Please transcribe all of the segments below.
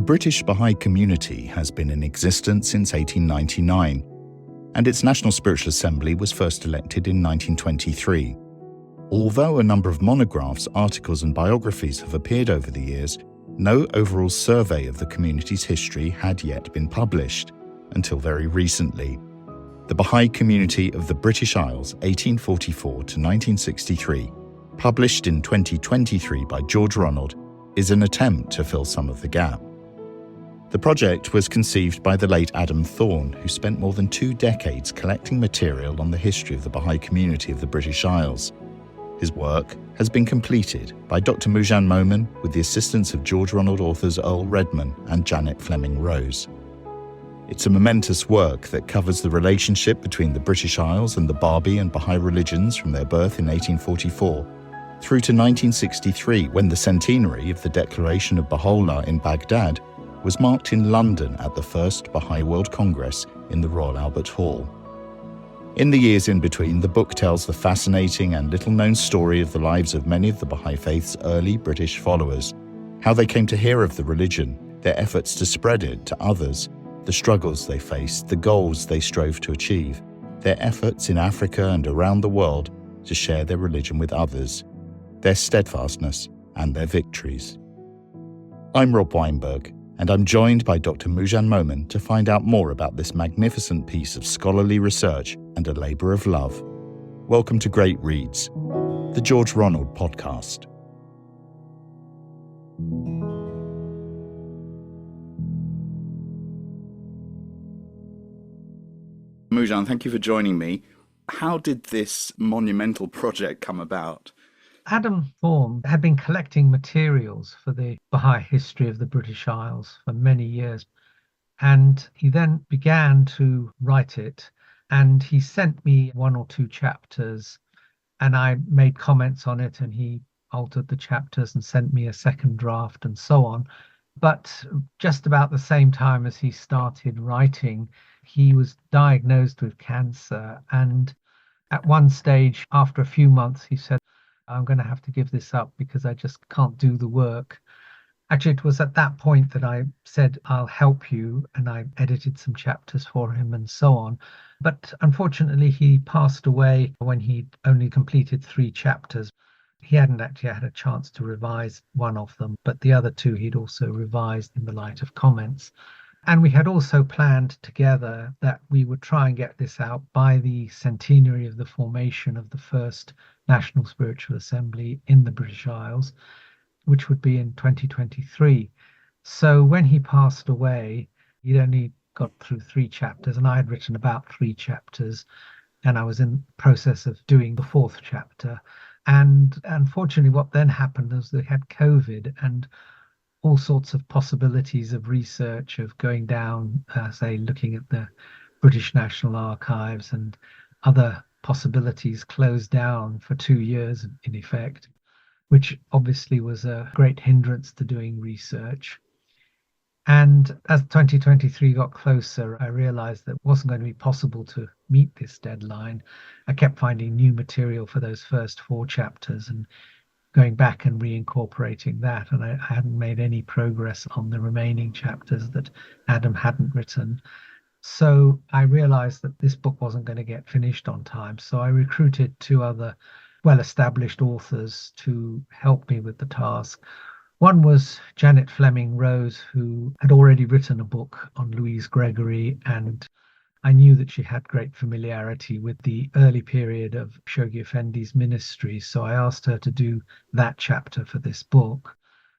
The British Bahá'í Community has been in existence since 1899, and its National Spiritual Assembly was first elected in 1923. Although a number of monographs, articles and biographies have appeared over the years, no overall survey of the community's history had yet been published, until very recently. The Bahá'í Community of the British Isles, 1844 to 1963, published in 2023 by George Ronald, is an attempt to fill some of the gap. The project was conceived by the late Adam Thorne, who spent more than 2 decades collecting material on the history of the Bahá'í community of the British Isles. His work has been completed by Dr Moojan Momen with the assistance of George Ronald authors Earl, Redman and Janet Fleming Rose. It's a momentous work that covers the relationship between the British Isles and the Babi and Bahá'í religions from their birth in 1844 through to 1963, when the centenary of the Declaration of Baha'u'llah in Baghdad was marked in London at the first Bahá'í World Congress in the Royal Albert Hall. In the years in between, the book tells the fascinating and little-known story of the lives of many of the Bahá'í faith's early British followers, how they came to hear of the religion, their efforts to spread it to others, the struggles they faced, the goals they strove to achieve, their efforts in Africa and around the world to share their religion with others, their steadfastness and their victories. I'm Rob Weinberg, and I'm joined by Dr Moojan Momen to find out more about this magnificent piece of scholarly research and a labour of love. Welcome to Great Reads, the George Ronald Podcast. Moojan, thank you for joining me. How did this monumental project come about? Adam Thorne had been collecting materials for the Bahá'í history of the British Isles for many years, and he then began to write it, and he sent me 1 or 2 chapters, and I made comments on it, and he altered the chapters and sent me a second draft and so on. But just about the same time as he started writing, he was diagnosed with cancer, and at one stage, after a few months, he said, I'm going to have to give this up because I just can't do the work. Actually, it was at that point that I said, I'll help you, and I edited some chapters for him and so on. But unfortunately, he passed away when he'd only completed 3 chapters. He hadn't actually had a chance to revise one of them, but the other 2 he'd also revised in the light of comments. And we had also planned together that we would try and get this out by the centenary of the formation of the first National Spiritual Assembly in the British Isles, which would be in 2023. So when he passed away, he'd only got through 3 chapters, and I had written about 3 chapters, and I was in the process of doing the 4th chapter. And unfortunately, what then happened was they had COVID, and all sorts of possibilities of research, of going down, say, looking at the British National Archives and other possibilities, closed down for 2 years in effect, which obviously was a great hindrance to doing research. And as 2023 got closer, I realized that it wasn't going to be possible to meet this deadline. I kept finding new material for those first 4 chapters and going back and reincorporating that, and I hadn't made any progress on the remaining chapters that Adam hadn't written. So I realized that this book wasn't going to get finished on time, so I recruited 2 other well-established authors to help me with the task. One was Janet Fleming Rose, who had already written a book on Louise Gregory, and I knew that she had great familiarity with the early period of Shoghi Effendi's ministry, so I asked her to do that chapter for this book.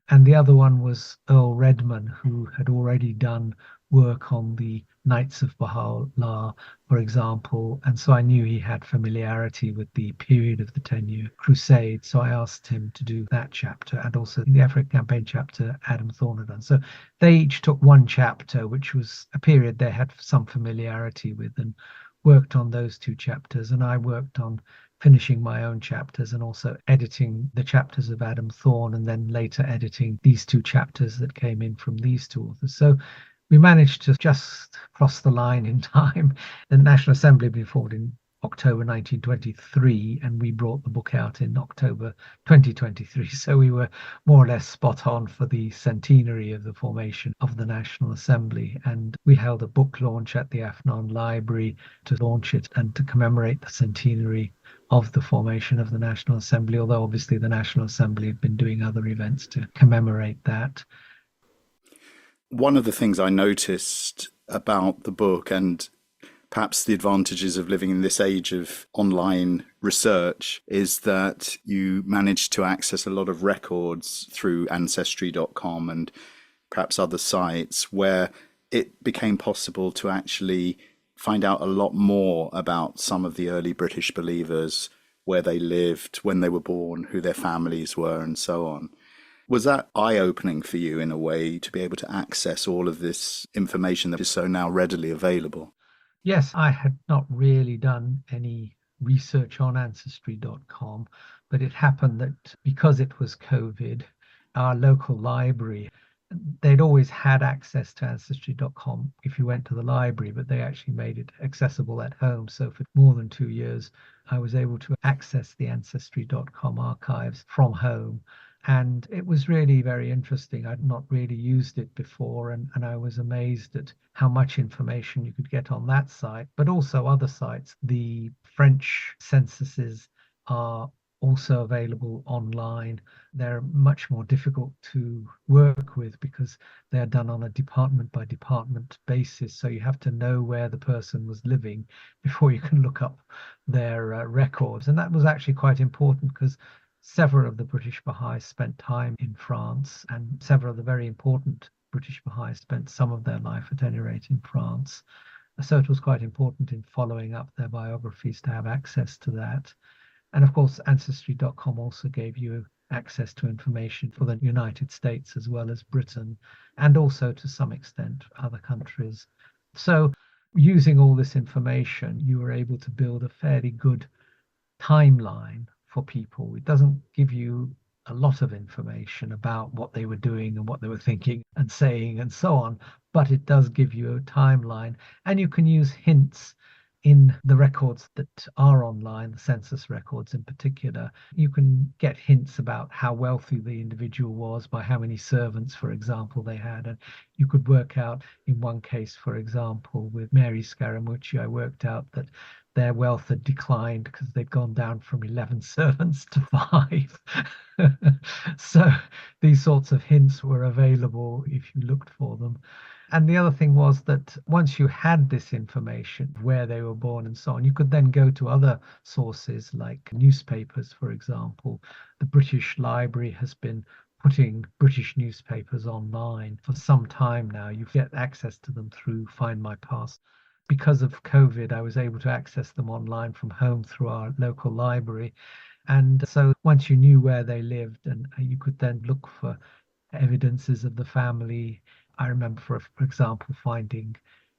And the other one was Earl Redman, who had already done work on the Knights of Baha'u'llah, for example, and so I knew he had familiarity with the period of the 10-year crusade, so I asked him to do that chapter, and also the Africa Campaign chapter Adam Thorne had done. So they each took 1 chapter, which was a period they had some familiarity with, and worked on those 2 chapters, and I worked on finishing my own chapters and also editing the chapters of Adam Thorne, and then later editing these 2 chapters that came in from these 2 authors. So we managed to just cross the line in time. The National Assembly had been formed in October 1923, and we brought the book out in October 2023. So we were more or less spot on for the centenary of the formation of the National Assembly. And we held a book launch at the Afnan Library to launch it and to commemorate the centenary of the formation of the National Assembly, although obviously the National Assembly have been doing other events to commemorate that. One of the things I noticed about the book, and perhaps the advantages of living in this age of online research, is that you managed to access a lot of records through ancestry.com and perhaps other sites where it became possible to actually find out a lot more about some of the early British believers, where they lived, when they were born, who their families were, and so on. Was that eye-opening for you in a way to be able to access all of this information that is so now readily available? Yes, I had not really done any research on ancestry.com, but it happened that because it was COVID, our local library, they'd always had access to ancestry.com if you went to the library, but they actually made it accessible at home. So for more than 2 years, I was able to access the ancestry.com archives from home. And it was really very interesting. I'd not really used it before, and I was amazed at how much information you could get on that site, but also other sites. The French censuses are also available online. They're much more difficult to work with because they're done on a department by department basis. So you have to know where the person was living before you can look up their records. And that was actually quite important because several of the British Baha'i spent time in France, and several of the very important British Baha'i spent some of their life, at any rate, in France. So it was quite important in following up their biographies to have access to that. And of course, Ancestry.com also gave you access to information for the United States as well as Britain, and also to some extent other countries. So using all this information, you were able to build a fairly good timeline for people. It doesn't give you a lot of information about what they were doing and what they were thinking and saying and so on, but it does give you a timeline, and you can use hints in the records that are online, the census records in particular. You can get hints about how wealthy the individual was by how many servants, for example, they had. And you could work out, in one case, for example, with Mary Scaramucci, I worked out that their wealth had declined because they'd gone down from 11 servants to 5. So these sorts of hints were available if you looked for them. And the other thing was that once you had this information, where they were born and so on, you could then go to other sources like newspapers, for example. The British Library has been putting British newspapers online for some time now. You get access to them through Find My Past. Because of COVID, I was able to access them online from home through our local library. And so once you knew where they lived, and you could then look for evidences of the family. I remember, for example, finding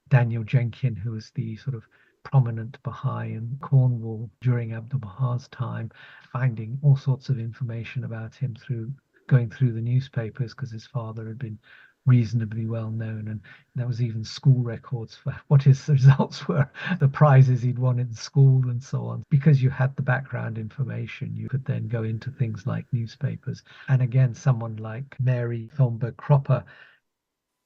Daniel Jenkin, who was the sort of prominent Baha'i in Cornwall during Abdu'l-Baha's time, finding all sorts of information about him through going through the newspapers, because his father had been reasonably well known, and there was even school records for what his results were, the prizes he'd won in school and so on. Because you had the background information, you could then go into things like newspapers. And again, someone like Mary Thornburg Cropper,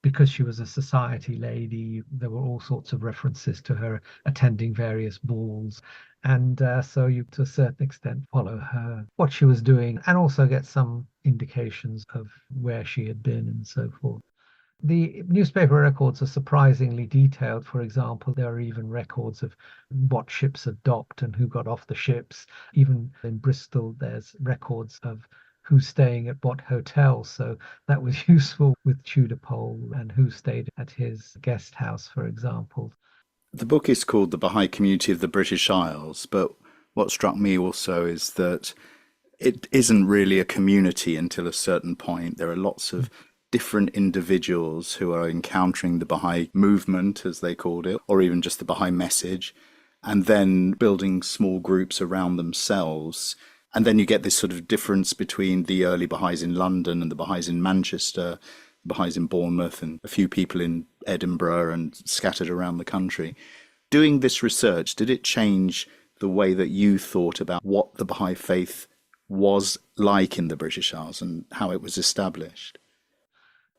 because she was a society lady, there were all sorts of references to her attending various balls. And so you, to a certain extent, follow her, what she was doing, and also get some indications of where she had been and so forth. The newspaper records are surprisingly detailed. For example, there are even records of what ships had docked and who got off the ships. Even in Bristol, there's records of who's staying at what hotel. So that was useful with Tudor Pole, and who stayed at his guest house, for example. The book is called The Bahá'í Community of the British Isles, but what struck me also is that it isn't really a community until a certain point. There are lots of different individuals who are encountering the Bahá'í movement, as they called it, or even just the Bahá'í message, and then building small groups around themselves. And then you get this sort of difference between the early Bahá'ís in London and the Bahá'ís in Manchester, the Bahá'ís in Bournemouth, and a few people in Edinburgh and scattered around the country. Doing this research, did it change the way that you thought about what the Baha'i faith was like in the British Isles and how it was established?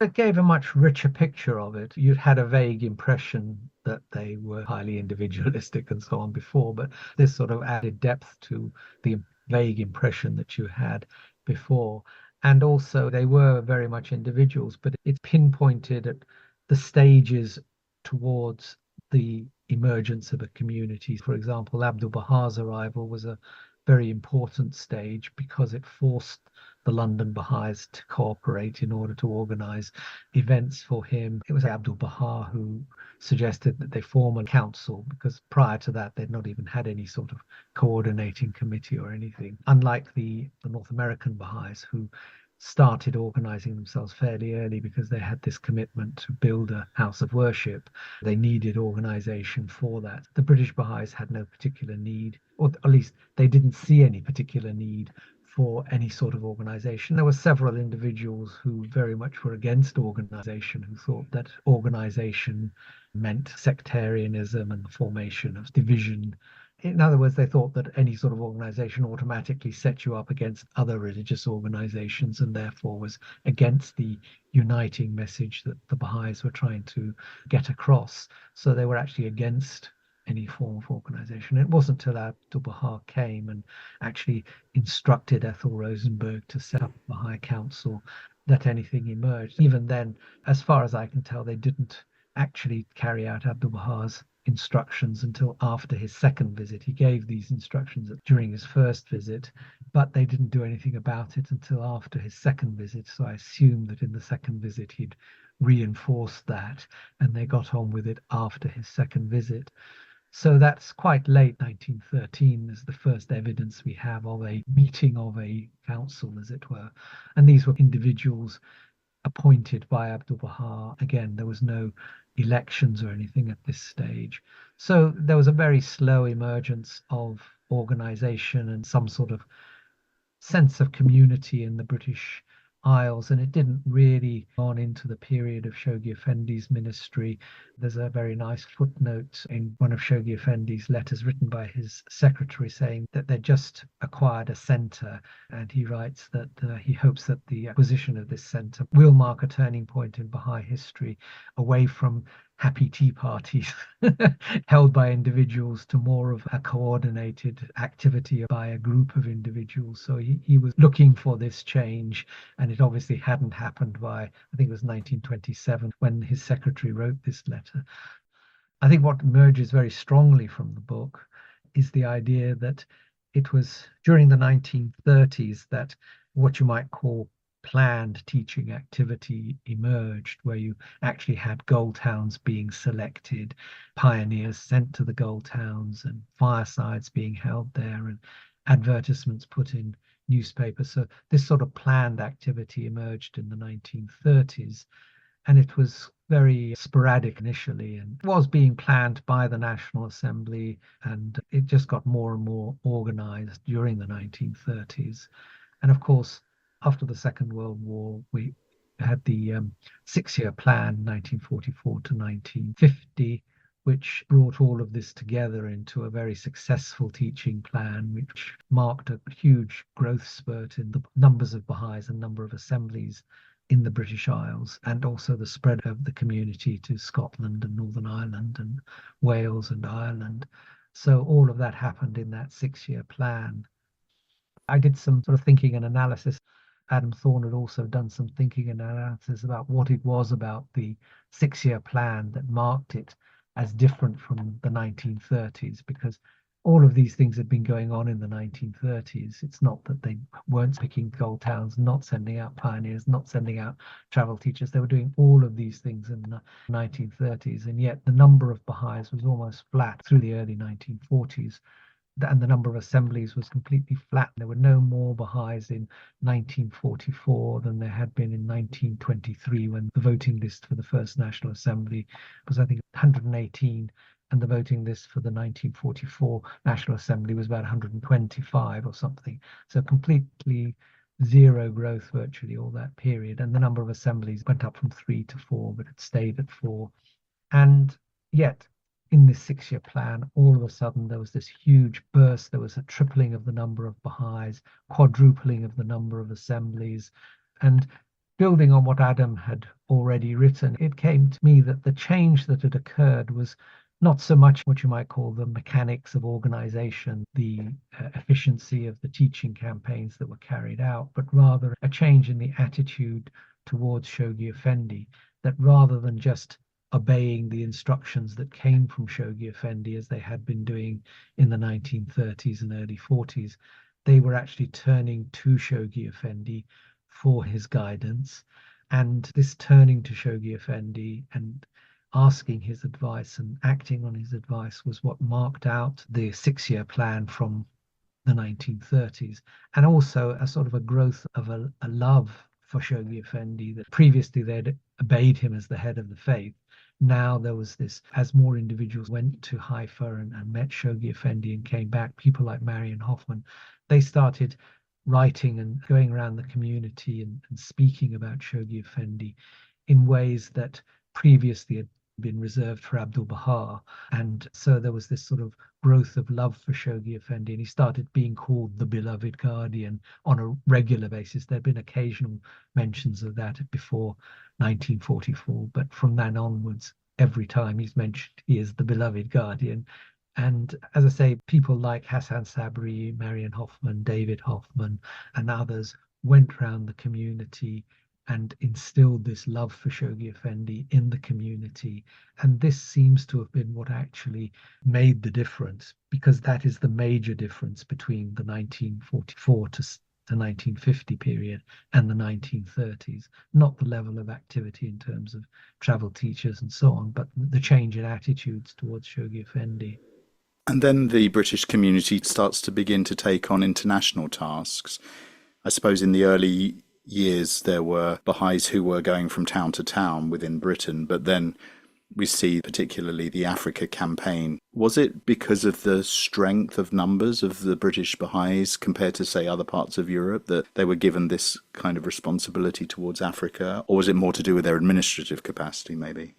It gave a much richer picture of it. You'd had a vague impression that they were highly individualistic and so on before, but this sort of added depth to the vague impression that you had before. And also, they were very much individuals, but it's pinpointed at the stages towards the emergence of a community. For example, Abdul Baha's arrival was a very important stage because it forced the London Baha'is to cooperate in order to organize events for him. It was Abdul Baha who suggested that they form a council, because prior to that they'd not even had any sort of coordinating committee or anything. Unlike the North American Baha'is, who started organizing themselves fairly early because they had this commitment to build a house of worship. They needed organization for that. The British Baha'is had no particular need, or at least they didn't see any particular need for any sort of organization. There were several individuals who very much were against organization, who thought that organization meant sectarianism and the formation of division. In other words, they thought that any sort of organization automatically set you up against other religious organizations and therefore was against the uniting message that the Baha'is were trying to get across. So they were actually against any form of organization. It wasn't until Abdul Baha came and actually instructed Ethel Rosenberg to set up a Baha'i council that anything emerged. Even then, as far as I can tell, they didn't actually carry out Abdul Baha's instructions until after his second visit. He gave these instructions during his first visit, but they didn't do anything about it until after his second visit. So I assume that in the second visit he'd reinforced that, and they got on with it after his second visit. So that's quite late, 1913, is the first evidence we have of a meeting of a council, as it were. And these were individuals appointed by Abdul Baha. Again, there was no elections or anything at this stage. So there was a very slow emergence of organization and some sort of sense of community in the British Isles, and it didn't really go on into the period of Shoghi Effendi's ministry. There's a very nice footnote in one of Shoghi Effendi's letters written by his secretary saying that they just acquired a centre, and he writes that he hopes that the acquisition of this centre will mark a turning point in Baha'i history away from happy tea parties held by individuals to more of a coordinated activity by a group of individuals. So he was looking for this change, and it obviously hadn't happened by, I think it was 1927 when his secretary wrote this letter. I think what emerges very strongly from the book is the idea that it was during the 1930s that what you might call planned teaching activity emerged, where you actually had gold towns being selected, pioneers sent to the gold towns, and firesides being held there, and advertisements put in newspapers. So this sort of planned activity emerged in the 1930s, and it was very sporadic initially and was being planned by the National Assembly, and it just got more and more organized during the 1930s. And of course, after the Second World War, we had the 6-year plan, 1944 to 1950, which brought all of this together into a very successful teaching plan, which marked a huge growth spurt in the numbers of Baha'is and number of assemblies in the British Isles, and also the spread of the community to Scotland and Northern Ireland and Wales and Ireland. So all of that happened in that 6-year plan. I did some sort of thinking and analysis. Adam Thorne had also done some thinking and analysis about what it was about the 6-year plan that marked it as different from the 1930s, because all of these things had been going on in the 1930s. It's not that they weren't picking gold towns, not sending out pioneers, not sending out travel teachers. They were doing all of these things in the 1930s, and yet the number of Baha'is was almost flat through the early 1940s. And the number of assemblies was completely flat. There were no more Baha'is in 1944 than there had been in 1923, when the voting list for the first National Assembly was, I think, 118, and the voting list for the 1944 National Assembly was about 125 or something. So completely zero growth virtually all that period. And the number of assemblies went up from 3 to 4, but it stayed at 4. And yet in this 6-year plan, all of a sudden there was this huge burst. There was a tripling of the number of Baha'is, quadrupling of the number of assemblies. And building on what Adam had already written, it came to me that the change that had occurred was not so much what you might call the mechanics of organization, the efficiency of the teaching campaigns that were carried out, but rather a change in the attitude towards Shoghi Effendi, that rather than just obeying the instructions that came from Shoghi Effendi as they had been doing in the 1930s and early 40s, they were actually turning to Shoghi Effendi for his guidance. And this turning to Shoghi Effendi and asking his advice and acting on his advice was what marked out the 6-year plan from the 1930s, and also a sort of a growth of a love for Shoghi Effendi, that previously they'd obeyed him as the head of the faith. Now there was this, as more individuals went to Haifa and met Shoghi Effendi and came back, people like Marian Hoffman, they started writing and going around the community and speaking about Shoghi Effendi in ways that previously had been reserved for Abdul Baha. And so there was this sort of growth of love for Shoghi Effendi, and he started being called the beloved guardian on a regular basis. There'd been occasional mentions of that before 1944, but from then onwards, every time he's mentioned, he is the beloved guardian. And as I say, people like Hassan Sabri, Marian Hoffman, David Hoffman, and others went around the community and instilled this love for Shoghi Effendi in the community. And this seems to have been what actually made the difference, because that is the major difference between the 1944 to the 1950 period and the 1930s. Not the level of activity in terms of travel teachers and so on, but the change in attitudes towards Shoghi Effendi. And then the British community starts to begin to take on international tasks. I suppose in the early years there were Baha'is who were going from town to town within Britain, but then we see particularly the Africa campaign. Was it because of the strength of numbers of the British Baha'is compared to, say, other parts of Europe, that they were given this kind of responsibility towards Africa? Or was it more to do with their administrative capacity, maybe?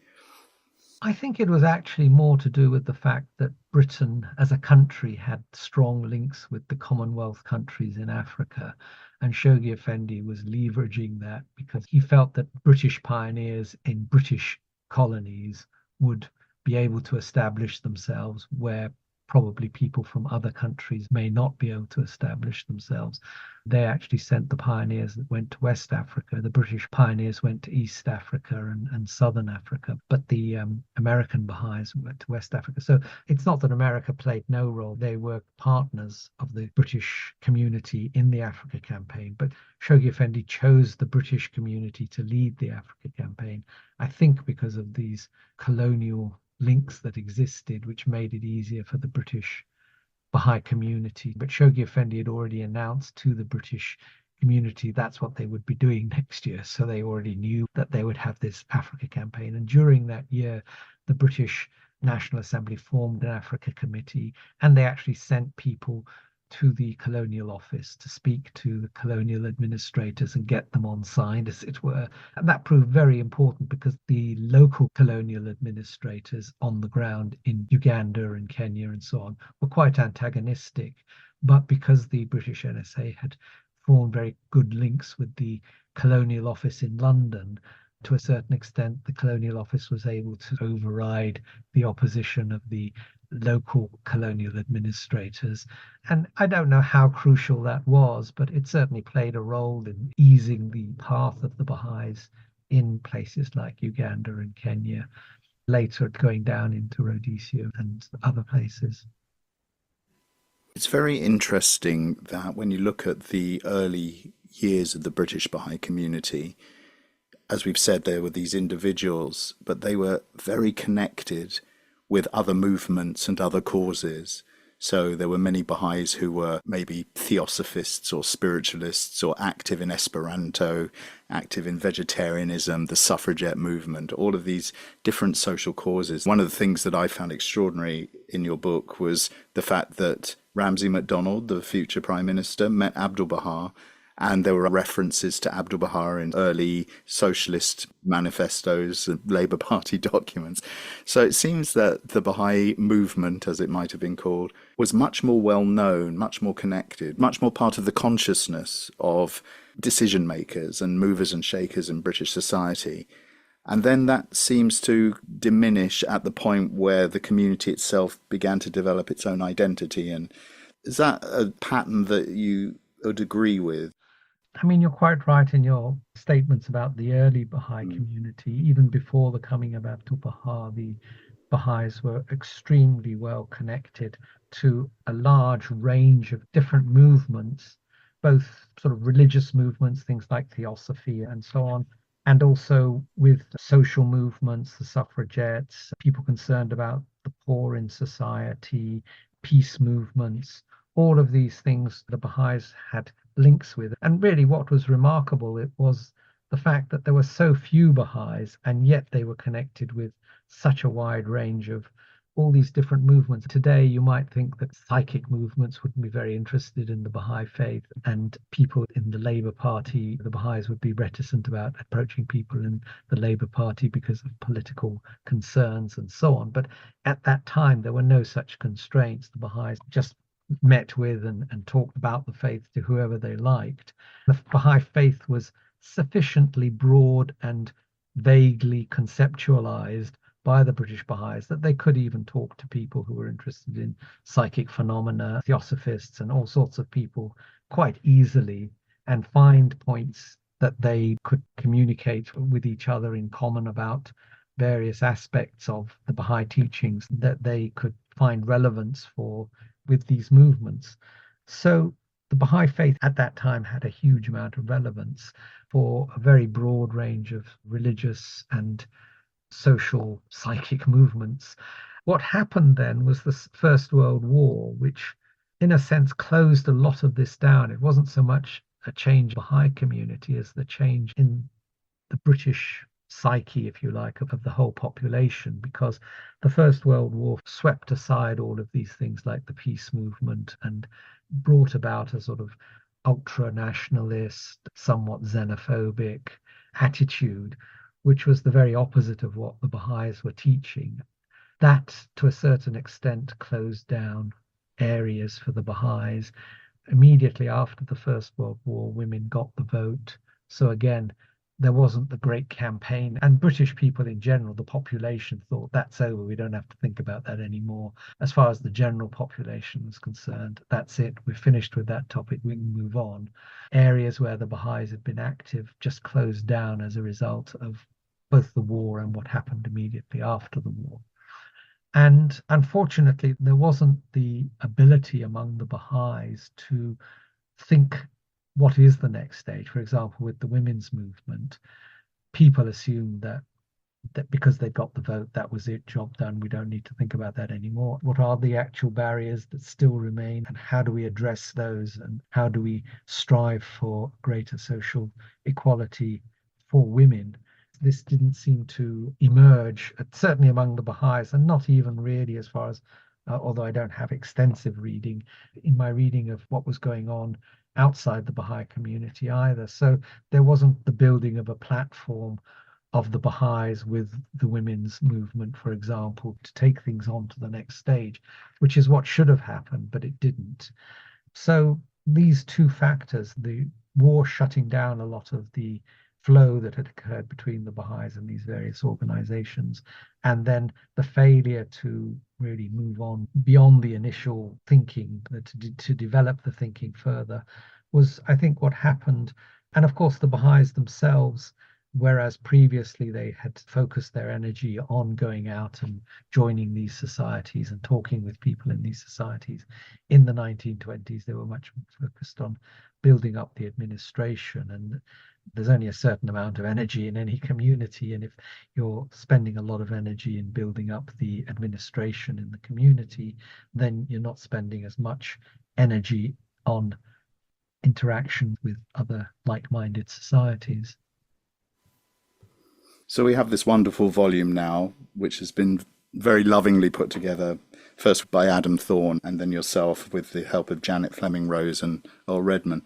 I think it was actually more to do with the fact that Britain as a country had strong links with the Commonwealth countries in Africa. And Shoghi Effendi was leveraging that because he felt that British pioneers in British colonies would be able to establish themselves where probably people from other countries may not be able to establish themselves. They actually sent the pioneers that went to West Africa. The British pioneers went to East Africa and Southern Africa, but the American Baha'is went to West Africa. So it's not that America played no role. They were partners of the British community in the Africa campaign, but Shoghi Effendi chose the British community to lead the Africa campaign, I think because of these colonial links that existed, which made it easier for the British Bahá'í community. But Shoghi Effendi had already announced to the British community that's what they would be doing next year. So they already knew that they would have this Africa campaign. And during that year, the British National Assembly formed an Africa committee, and they actually sent people to the colonial office to speak to the colonial administrators and get them on side, as it were. And that proved very important because the local colonial administrators on the ground in Uganda and Kenya and so on were quite antagonistic. But because the British NSA had formed very good links with the colonial office in London, to a certain extent, the colonial office was able to override the opposition of the local colonial administrators. And I don't know how crucial that was, but it certainly played a role in easing the path of the Baha'is in places like Uganda and Kenya, later going down into Rhodesia and other places. It's very interesting that when you look at the early years of the British Baha'i community, as we've said, there were these individuals, but they were very connected with other movements and other causes. So there were many Baha'is who were maybe theosophists or spiritualists or active in Esperanto, active in vegetarianism, the suffragette movement, all of these different social causes. One of the things that I found extraordinary in your book was the fact that Ramsay MacDonald, the future Prime Minister, met Abdul Baha And there were references to Abdul Baha in early socialist manifestos and Labour Party documents. So it seems that the Baha'i movement, as it might have been called, was much more well known, much more connected, much more part of the consciousness of decision makers and movers and shakers in British society. And then that seems to diminish at the point where the community itself began to develop its own identity. And is that a pattern that you would agree with? I mean, you're quite right in your statements about the early Baha'i community. Even before the coming of Abdul Baha, the Baha'is were extremely well connected to a large range of different movements, both sort of religious movements, things like Theosophy and so on, and also with social movements, the suffragettes, people concerned about the poor in society, peace movements. All of these things the Baha'is had links with. And really what was remarkable, it was the fact that there were so few Baha'is, and yet they were connected with such a wide range of all these different movements. Today, you might think that psychic movements wouldn't be very interested in the Baha'i faith, and people in the Labour Party, the Baha'is would be reticent about approaching people in the Labour Party because of political concerns and so on. But at that time, there were no such constraints. The Baha'is just met with and talked about the faith to whoever they liked. The Baha'i faith was sufficiently broad and vaguely conceptualized by the British Baha'is that they could even talk to people who were interested in psychic phenomena, theosophists, and all sorts of people quite easily, and find points that they could communicate with each other in common about various aspects of the Baha'i teachings that they could find relevance for with these movements. So the Baha'i faith at that time had a huge amount of relevance for a very broad range of religious and social psychic movements. What happened then was the First World War, which in a sense closed a lot of this down. It wasn't so much a change in the Baha'i community as the change in the British psyche, if you like, of the whole population, because the First World War swept aside all of these things like the peace movement and brought about a sort of ultra-nationalist, somewhat xenophobic attitude, which was the very opposite of what the Baha'is were teaching. That, to a certain extent, closed down areas for the Baha'is. Immediately after the First World War, women got the vote. So again, there wasn't the great campaign, and British people in general, the population, thought that's over, we don't have to think about that anymore. As far as the general population was concerned, that's it, we're finished with that topic, we can move on. Areas where the Baha'is had been active just closed down as a result of both the war and what happened immediately after the war. And unfortunately, there wasn't the ability among the Baha'is to think, what is the next stage? For example, with the women's movement, people assumed that because they got the vote, that was it, job done, we don't need to think about that anymore. What are the actual barriers that still remain, and how do we address those, and how do we strive for greater social equality for women? This didn't seem to emerge, certainly among the Baha'is, and not even really as far as, although I don't have extensive reading, in my reading of what was going on outside the Baha'i community either. So there wasn't the building of a platform of the Baha'is with the women's movement, for example, to take things on to the next stage, which is what should have happened, but it didn't. So these two factors, the war shutting down a lot of the flow that had occurred between the Baha'is and these various organizations, and then the failure to really move on beyond the initial thinking, to develop the thinking further, was, I think, what happened. And of course, the Baha'is themselves, whereas previously they had focused their energy on going out and joining these societies and talking with people in these societies, in the 1920s, they were much more focused on building up the administration. And there's only a certain amount of energy in any community, and if you're spending a lot of energy in building up the administration in the community, then you're not spending as much energy on interaction with other like-minded societies. So we have this wonderful volume now, which has been very lovingly put together, first by Adam Thorne and then yourself with the help of Janet Fleming Rose and Earl Redman.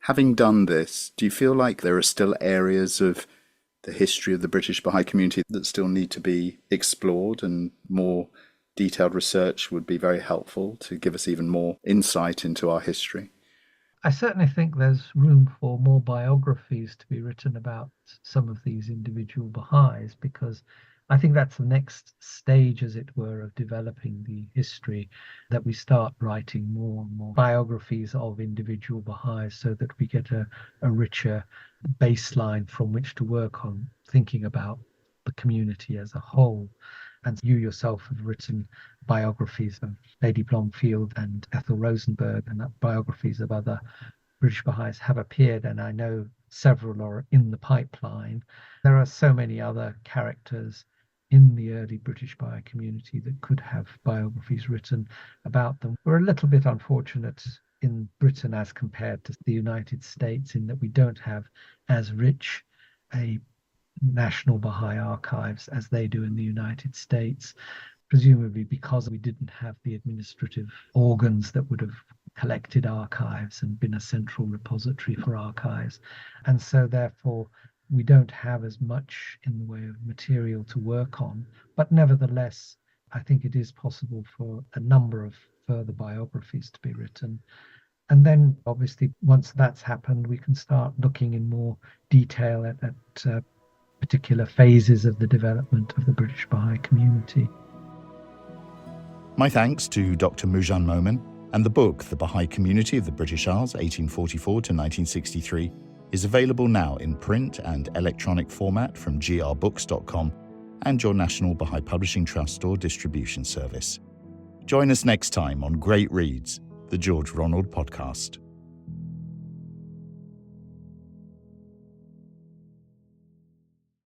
Having done this, do you feel like there are still areas of the history of the British Bahá'í community that still need to be explored, and more detailed research would be very helpful to give us even more insight into our history? I certainly think there's room for more biographies to be written about some of these individual Baha'is, because I think that's the next stage, as it were, of developing the history, that we start writing more and more biographies of individual Baha'is so that we get a richer baseline from which to work on thinking about the community as a whole. And you yourself have written biographies of Lady Blomfield and Ethel Rosenberg, and biographies of other British Baha'is have appeared, and I know several are in the pipeline. There are so many other characters in the early British Bahá'í community that could have biographies written about them. We're a little bit unfortunate in Britain as compared to the United States in that we don't have as rich a national Bahá'í archives as they do in the United States, presumably because we didn't have the administrative organs that would have collected archives and been a central repository for archives. And so therefore we don't have as much in the way of material to work on. But nevertheless, I think it is possible for a number of further biographies to be written. And then obviously once that's happened, we can start looking in more detail at particular phases of the development of the British Bahá'í community. My thanks to Dr Moojan Momen, and the book, The Bahá'í Community of the British Isles, 1844 to 1963, is available now in print and electronic format from grbooks.com and your National Bahá'í Publishing Trust or distribution service. Join us next time on Great Reads, the George Ronald Podcast.